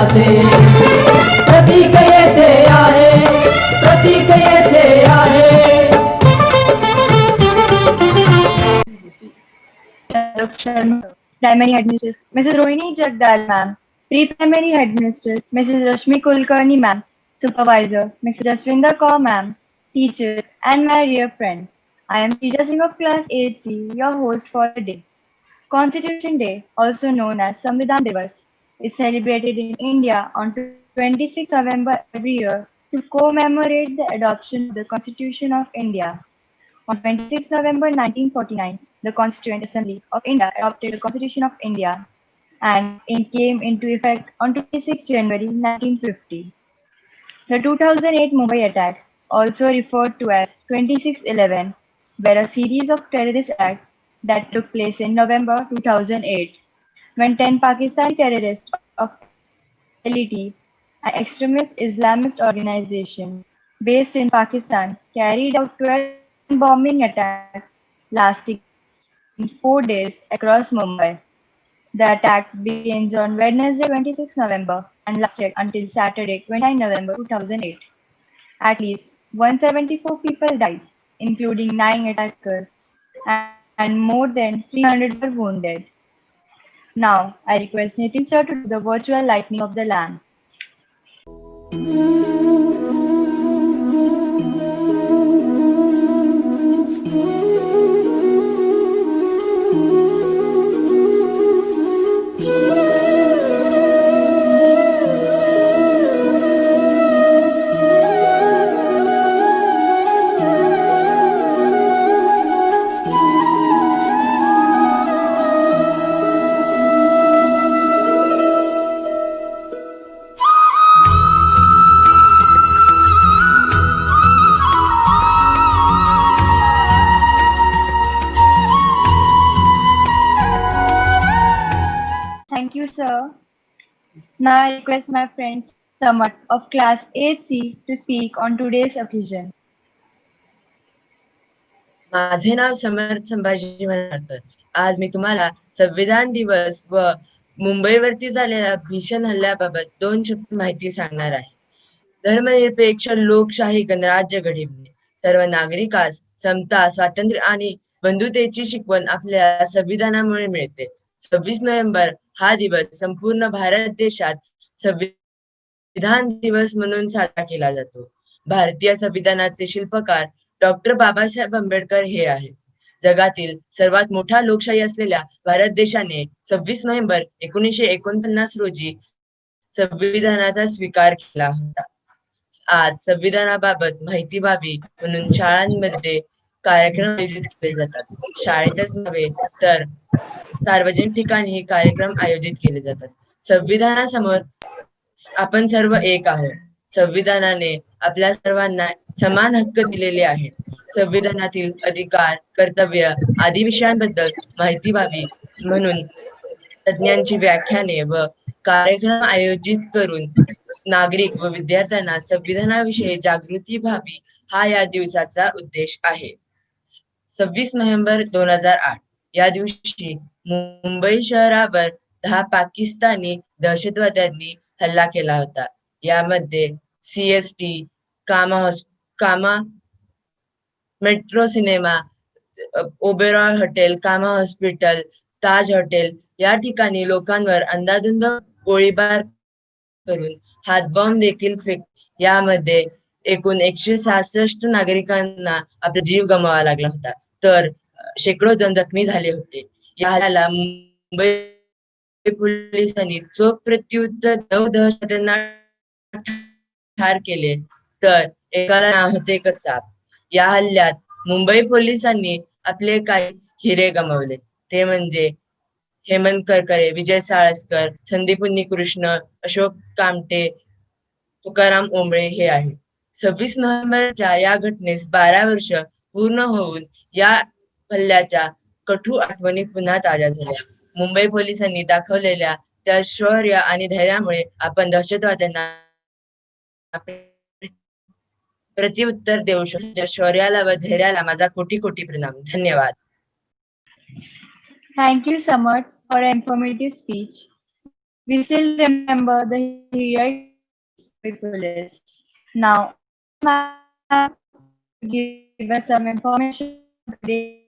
विजयाचे प्रतीक येथे आहे, प्रतीक येथे आहे. Primary Headmistress Mrs. Rohini Jagdal ma'am, Pre-Primary Headmistress Mrs. Rashmi Kulkarni ma'am, Supervisor Mrs. Jaswinder Kaur ma'am, teachers and my dear friends. I am Teja Singh of Class 8C, your host for the day. Constitution Day, also known as Samvidhan Divas, is celebrated in India on 26 November every year to commemorate the adoption of the Constitution of India. On 26 November 1949, the Constituent Assembly of India adopted the Constitution of India and it came into effect on 26 January 1950. The 2008 Mumbai attacks, also referred to as 26/11, were a series of terrorist acts that took place in November 2008 when 10 Pakistani terrorists of LET, an extremist Islamist organization based in Pakistan, carried out 12 bombing attacks lasting 4 days across Mumbai. The attacks began on Wednesday 26 November and lasted until Saturday 29 November 2008. At least 174 people died, including 9 attackers, and more than 300 were wounded. Now, I request Nitin sir to do the virtual lighting of the lamp. Thank you, sir. Now I request my friend Samat of class 8C to speak on today's occasion. माझे नाव समर्थ संभाजी म्हणाकर. आज मी तुम्हाला संविधान दिवस व मुंबईवरती झालेल्या भीषण हल्ल्याबाबत 2 शब्द माहिती सांगणार आहे. धर्मनिरपेक्ष लोकशाही गणराज्य घडविणे, सर्व नागरिकास समता, स्वातंत्र्य आणि बंधुतेची शिकवण आपल्या संविधानामुळे मिळते. 26 नोव्हेंबर हा दिवस संपूर्ण भारत देशात संविधान दिवस म्हणून साजरा केला जातो. भारतीय संविधानाचे शिल्पकार डॉक्टर बाबासाहेब आंबेडकर हे आहेत. जगातील सर्वात मोठा लोकशाही असलेल्या भारत देशाने 26 नोव्हेंबर 1949 रोजी संविधानाचा स्वीकार केला होता. आज संविधानाबाबत माहिती व्हावी म्हणून शाळांमध्ये कार्यक्रम आयोजित केले जातात. शाळेतच नव्हे तर सार्वजनिक ठिकाणी कार्यक्रम आयोजित केले जातात. संविधानासमोर आपण सर्व एक आहोत. संविधानाने आपल्या सर्वांना समान हक्क दिलेले आहेत. संविधानातील अधिकार, कर्तव्य आदी विषयांबद्दल माहिती व्हावी म्हणून तज्ञांची व्याख्याने व कार्यक्रम आयोजित करून नागरिक व विद्यार्थ्यांना संविधानाविषयी जागृती व्हावी हा या दिवसाचा उद्देश आहे. 26 नोव्हेंबर 2008 या दिवशी मुंबई शहरावर 10 पाकिस्तानी दहशतवाद्यांनी हल्ला केला होता. यामध्ये CST, कामा मेट्रो सिनेमा, ओबेरॉय हॉटेल, कामा हॉस्पिटल, ताज हॉटेल या ठिकाणी लोकांवर अंदाधुंद गोळीबार करून हातबॉम्ब देखील यामध्ये एकूण 166 नागरिकांना आपला जीव गमवावा लागला होता, तर शेकडो जण जखमी झाले होते. या हल्ल्याला मुंबई पोलिसांनी चोख प्रत्युत्तर 9 दहशतवाद्यांना ठार केले, तर एकाला नाव होते कसाब. या हल्ल्यात मुंबई पोलिसांनी आपले काही हिरे गमावले, ते म्हणजे हेमंत करकरे, विजय साळसकर, संदीप उन्नीकृष्ण, अशोक कामटे, तुकाराम ओंबळे हे आहे. 26 नोव्हेंबरच्या या घटनेस 12 वर्ष पूर्ण होऊन या हल्ल्याच्या कठोर आठवणी पुन्हा ताज्या झाल्या. मुंबई पोलिसांनी दाखवलेल्या त्या शौर्य आणि धैर्यामुळे आपण दहशतवाद्यांना प्रत्युत्तर देऊ शकतो. त्या शौर्याला व धैर्याला माझा कोटी कोटी प्रणाम. धन्यवाद. Thank you, Samarth, for an informative speech. We still remember the heroic police. Now, ma'am, give us some information today.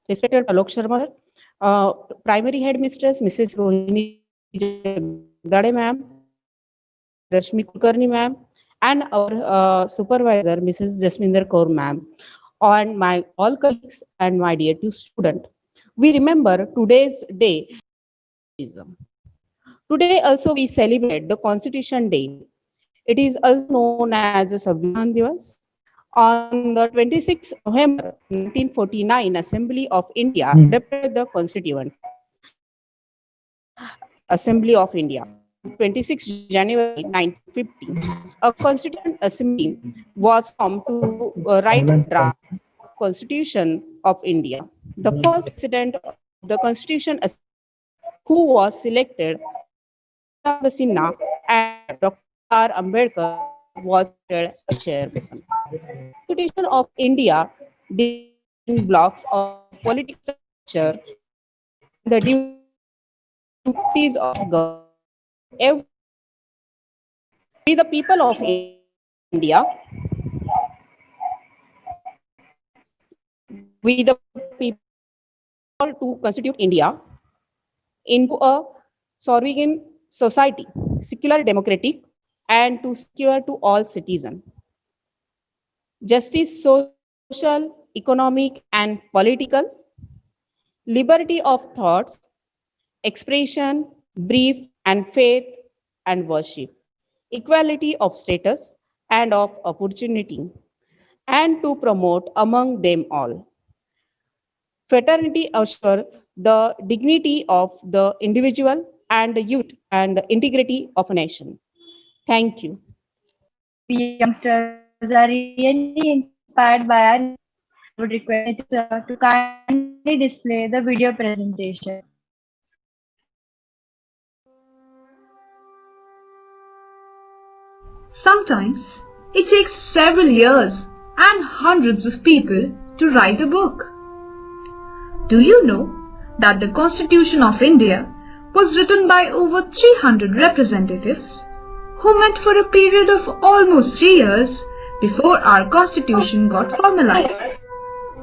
Respected Alok Sharma, Primary Headmistress Mrs. Rohini Jagdale ma'am, Rashmi Kulkarni ma'am, and our supervisor Mrs. Jasminder Kaur ma'am, and my all colleagues and my dear two students. We remember today's day. Today also we celebrate the Constitution Day. It is also known as the Samvidhan Divas. On the 26th November 1949, Assembly of India adopted the Constituent Assembly of India. 26 January 1950, a Constituent Assembly was formed to write a draft Constitution of India. The first president of the Constitution Assembly who was selected, the Sinha, and Dr. R. Ambedkar was the chairperson. Constitution of India divided blocks of political structure, the duties of government. We the people of India, we the people to constitute India into a sovereign society, secular, democratic, and to secure to all citizens justice, social, economic, and political, liberty of thoughts, expression, belief, and faith and worship, equality of status and of opportunity, and to promote among them all. Fraternity assure the dignity of the individual and the youth and the integrity of a nation. Thank you. We youngsters are really inspired by our. I would request sir to kindly display the video presentation. Sometimes it takes several years and hundreds of people to write a book. Do you know that the Constitution of India was written by over 300 representatives who met for a period of almost 3 years before our Constitution got formalized?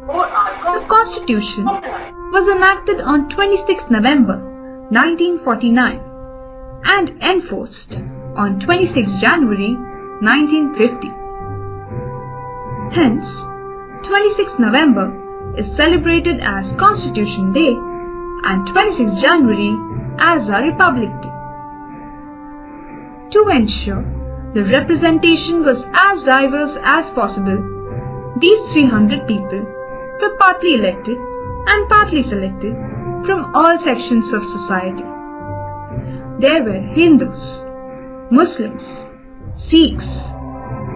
The Constitution was enacted on 26 November 1949 and enforced on 26 January 1950. Hence, 26 November is celebrated as Constitution Day and 26 January as our Republic Day. To ensure the representation was as diverse as possible, these 300 people were partly elected and partly selected from all sections of society. There were Hindus, Muslims, Sikhs,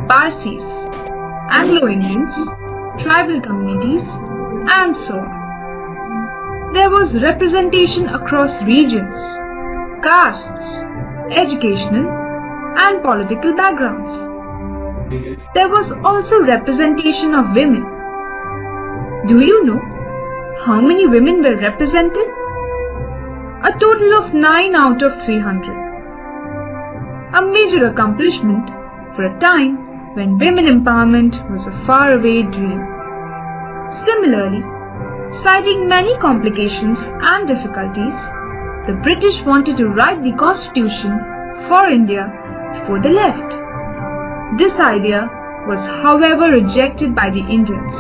Parsis, Anglo-Indians, tribal communities, and so on. There was representation across regions, castes, educational and political backgrounds. There was also representation of women. Do you know how many women were represented? A total of 9 out of 300. A major accomplishment for a time when women empowerment was a faraway dream. Similarly, citing many complications and difficulties, the British wanted to write the Constitution for India before they left. This idea was, however, rejected by the Indians,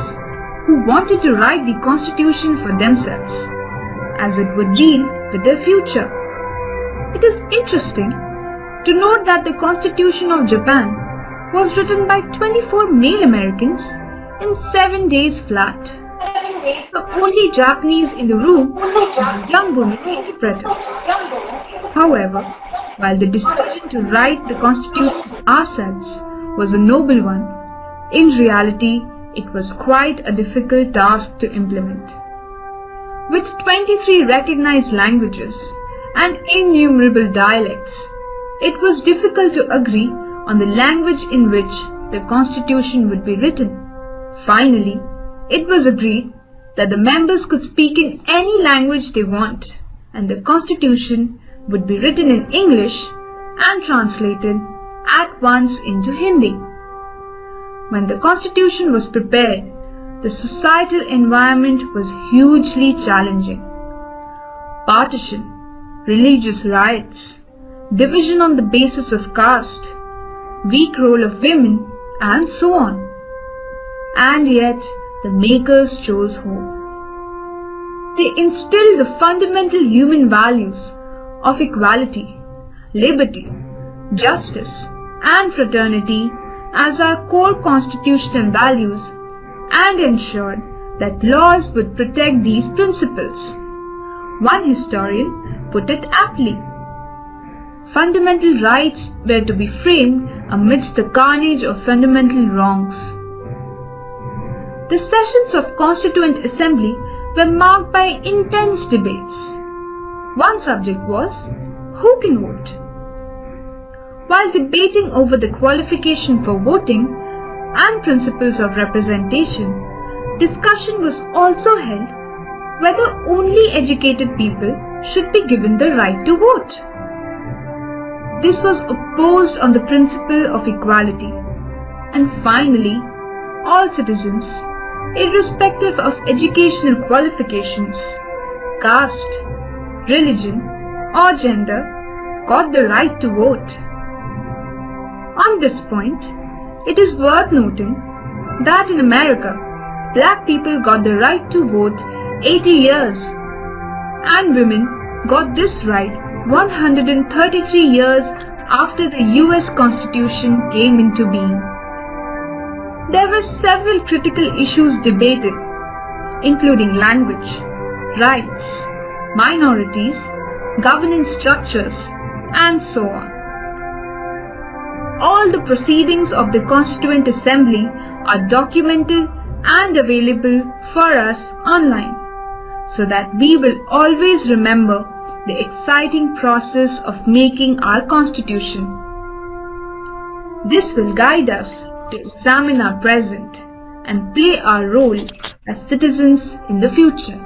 who wanted to write the Constitution for themselves, as it would deal with their future. It is interesting to note that the Constitution of Japan was written by 24 male Americans in 7 days flat. The only Japanese in the room was a young woman interpreter. However, while the decision to write the Constitution ourselves was a noble one, in reality it was quite a difficult task to implement. With 23 recognized languages and innumerable dialects, it was difficult to agree on the language in which the Constitution would be written. Finally, it was agreed that the members could speak in any language they want, and the constitution would be written in English and translated at once into Hindi. When the constitution was prepared, the societal environment was hugely challenging. Partition, religious riots, division on the basis of caste, weak role of women, and so on. And yet, the makers chose hope. They instilled the fundamental human values of equality, liberty, justice, and fraternity as our core constitutional values and ensured that laws would protect these principles. One historian put it aptly: fundamental rights were to be framed amidst the carnage of fundamental wrongs. The sessions of Constituent Assembly were marked by intense debates. One subject was, who can vote? While debating over the qualification for voting and principles of representation, discussion was also held whether only educated people should be given the right to vote. This was opposed on the principle of equality, and finally, all citizens, irrespective of educational qualifications, caste, religion, or gender, got the right to vote. On this point, it is worth noting that in America, black people got the right to vote 80 years, and women got this right 133 years after the US Constitution came into being. There were several critical issues debated, including language, rights, minorities, governance structures, and so on. All the proceedings of the Constituent Assembly are documented and available for us online, so that we will always remember the exciting process of making our Constitution. This will guide us to examine our present and play our role as citizens in the future.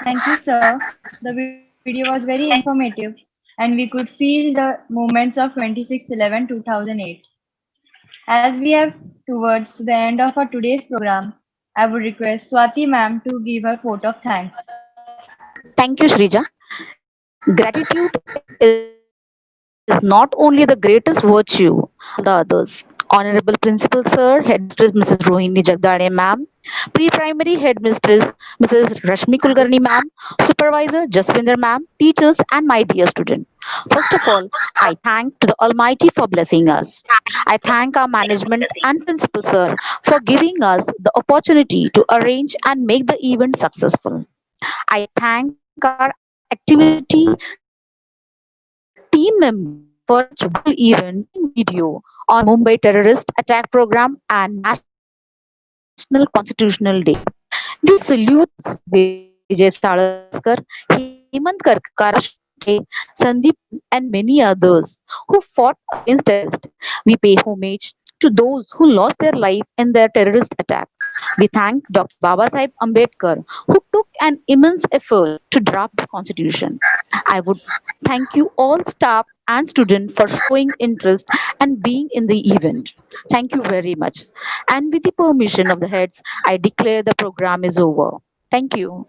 Thank you, sir. The video was very informative, and we could feel the moments of 26/11/2008. As we have towards the end of our today's program, I would request Swati ma'am to give her vote of thanks. Thank you, Shrija. Gratitude is not only the greatest virtue of the others. Honorable Principal Sir, Headmistress Mrs. Rohini Jagdale Ma'am, Pre-Primary Headmistress Mrs. Rashmi Kulkarni Ma'am, Supervisor Jaswinder Ma'am, teachers and my dear student. First of all, I thank to the Almighty for blessing us. I thank our management and Principal Sir for giving us the opportunity to arrange and make the event successful. I thank our activity team member for a global event in video on Mumbai terrorist attack program and National Constitutional Day. We salute Vijay Salaskar, Hemant Karkare, Sandeep, and many others who fought against terrorists. We pay homage to those who lost their life in their terrorist attack. We thank Dr. Baba Sahib Ambedkar, who took an immense effort to draft the constitution. I would thank you all staff and students for showing interest and being in the event. Thank you very much. And with the permission of the heads, I declare the program is over. Thank you.